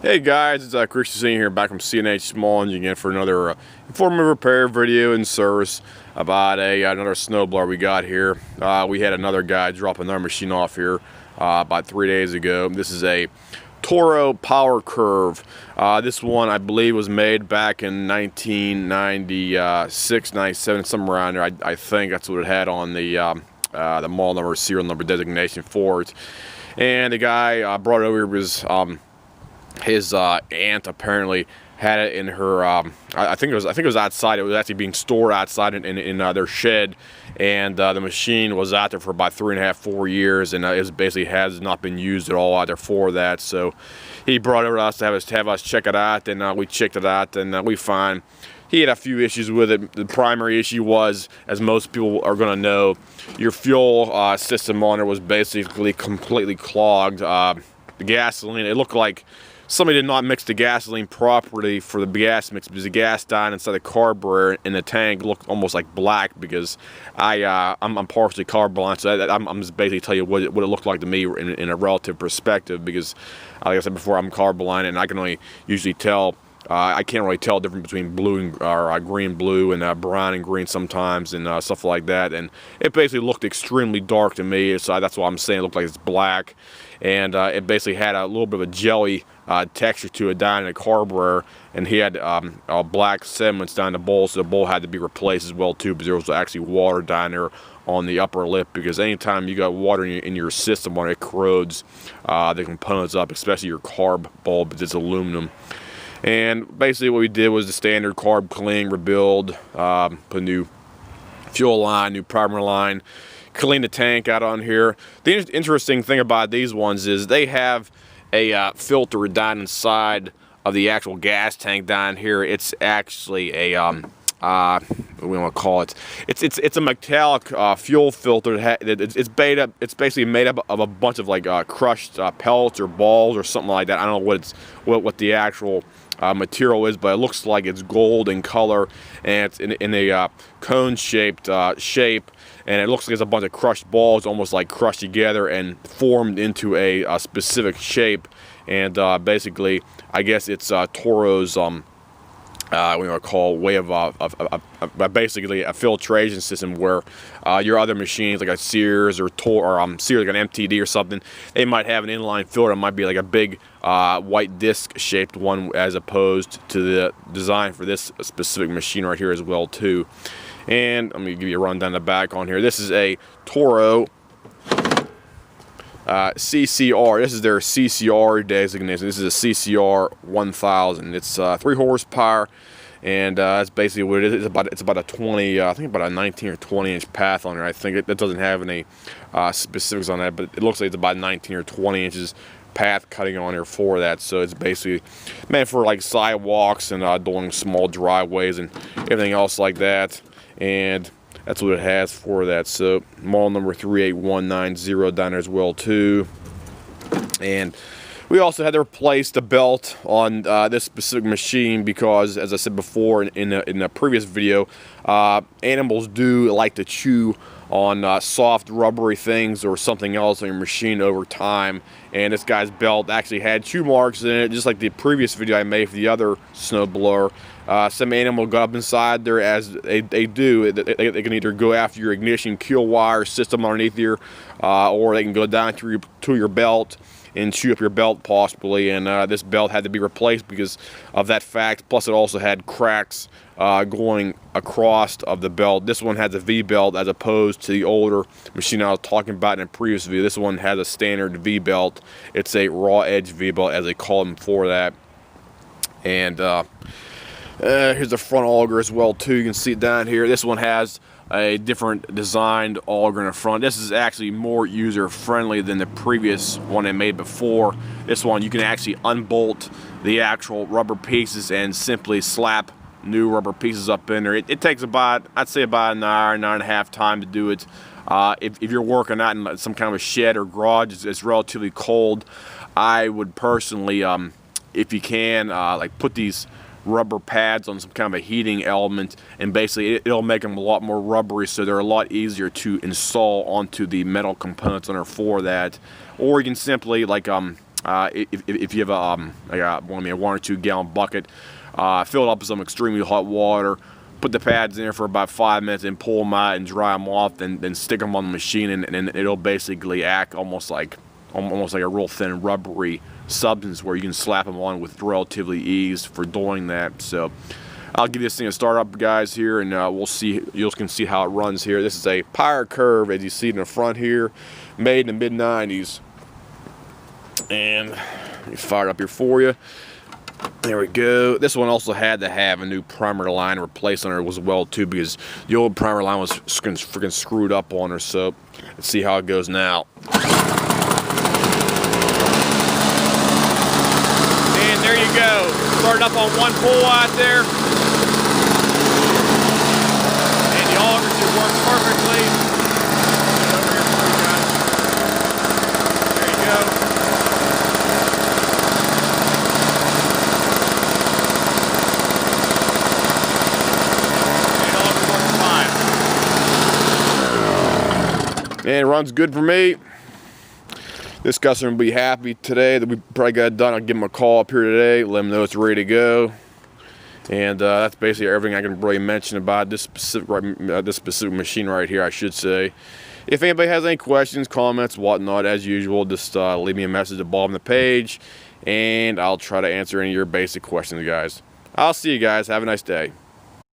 Hey guys, it's Christian here back from CNH Small Engine again for another informative repair video and service about another snowblower we got here. We had another guy drop another machine off here about 3 days ago. This is a Toro Power Curve. This one I believe was made back in 1996, 97, somewhere around there. I think that's what it had on the model number, serial number designation for it. And the guy brought it over here was his aunt apparently had it in her. I think it was outside. It was actually being stored outside in their shed, and the machine was out there for about 3.5, 4 years, and it basically has not been used at all out there for that. So he brought it over to us to have us check it out, and we checked it out, and we find he had a few issues with it. The primary issue was, as most people are going to know, your fuel system on it was basically completely clogged. The gasoline, it looked like somebody did not mix the gasoline properly for the gas mix, because the gas died inside the carburetor, and the tank looked almost like black, because I'm partially colorblind, so I'm just basically telling you what it looked like to me in a relative perspective, because like I said before, I'm colorblind, and I can only usually tell. I can't really tell the difference between blue and green, blue, and brown and green sometimes, and stuff like that. And it basically looked extremely dark to me, so that's why I'm saying it looked like it's black. And it basically had a little bit of a jelly texture to it down in the carburetor, and he had black sediments down the bowl, so the bowl had to be replaced as well too, because there was actually water down there on the upper lip, because anytime you got water in your system, when it corrodes the components up, especially your carb bulb, because it's aluminum. And basically what we did was the standard carb clean, rebuild, put a new fuel line, new primer line, clean the tank out on here. The interesting thing about these ones is they have a filter down inside of the actual gas tank down here. It's actually a what do we want to call it? It's a metallic fuel filter. It's basically made up of a bunch of like crushed pellets or balls or something like that. I don't know what the actual material is, but it looks like it's gold in color, and it's in a cone-shaped shape, and it looks like it's a bunch of crushed balls, almost like crushed together and formed into a specific shape. And basically, I guess it's Toro's what we want to call way of basically a filtration system, where your other machines like a Sears or Sears, like an MTD or something, they might have an inline filter. It might be like a big white disc shaped one, as opposed to the design for this specific machine right here as well too. And let me give you a rundown the back on here. This is a Toro CCR. This is their CCR designation. This is a CCR 1000. It's 3 horsepower, and that's basically what it is. It's about a 20, I think about a 19 or 20 inch path on there. I think it doesn't have any specifics on that, but it looks like it's about 19 or 20 inches path cutting on there for that. So it's basically meant for like sidewalks and doing small driveways and everything else like that. And that's what it has for that. So model number 38190 down there as well too. And we also had to replace the belt on this specific machine, because, as I said before in the previous video, animals do like to chew on soft rubbery things or something else on your machine over time, and this guy's belt actually had chew marks in it, just like the previous video I made for the other snowblower. Some animal got up inside there, as they do. They can either go after your ignition kill wire system underneath here, or they can go down to your belt and chew up your belt possibly. And this belt had to be replaced because of that fact. Plus it also had cracks going across of the belt. This one has a V-belt, as opposed to the older machine I was talking about in a previous video. This one has a standard V-belt. It's a raw edge V-belt, as they call them for that. And here's the front auger as well too. You can see it down here. This one has a different designed auger in the front. This is actually more user friendly than the previous one they made before. This one, you can actually unbolt the actual rubber pieces and simply slap new rubber pieces up in there. It takes about, I'd say about an hour and a half time to do it. If you're working out in some kind of a shed or garage, it's relatively cold. I would personally, if you can, like put these rubber pads on some kind of a heating element, and basically it'll make them a lot more rubbery, so they're a lot easier to install onto the metal components under for that. Or you can simply, like if you have a 1 or 2 gallon bucket, fill it up with some extremely hot water, put the pads in there for about 5 minutes and pull them out and dry them off, then stick them on the machine, and it'll basically act almost like a real thin rubbery substance where you can slap them on with relatively ease for doing that. So I'll give this thing a start up, guys, here, and we'll see. You can see how it runs here. This is a Pirate Curve, as you see in the front here, made in the mid-90s. And let me fire it up here for you. There we go. This one also had to have a new primer line replaced on her as well too, because the old primer line was freaking screwed up on her. So let's see how it goes now. And there you go. Started up on one pull out there. And the auger should work perfectly. Over here for you guys. There you go. And it runs good for me. This customer will be happy today that we probably got it done. I'll give him a call up here today, let him know it's ready to go. And that's basically everything I can really mention about this specific machine right here, I should say. If anybody has any questions, comments, whatnot, as usual, just leave me a message at the bottom of the page, and I'll try to answer any of your basic questions, guys. I'll see you guys. Have a nice day.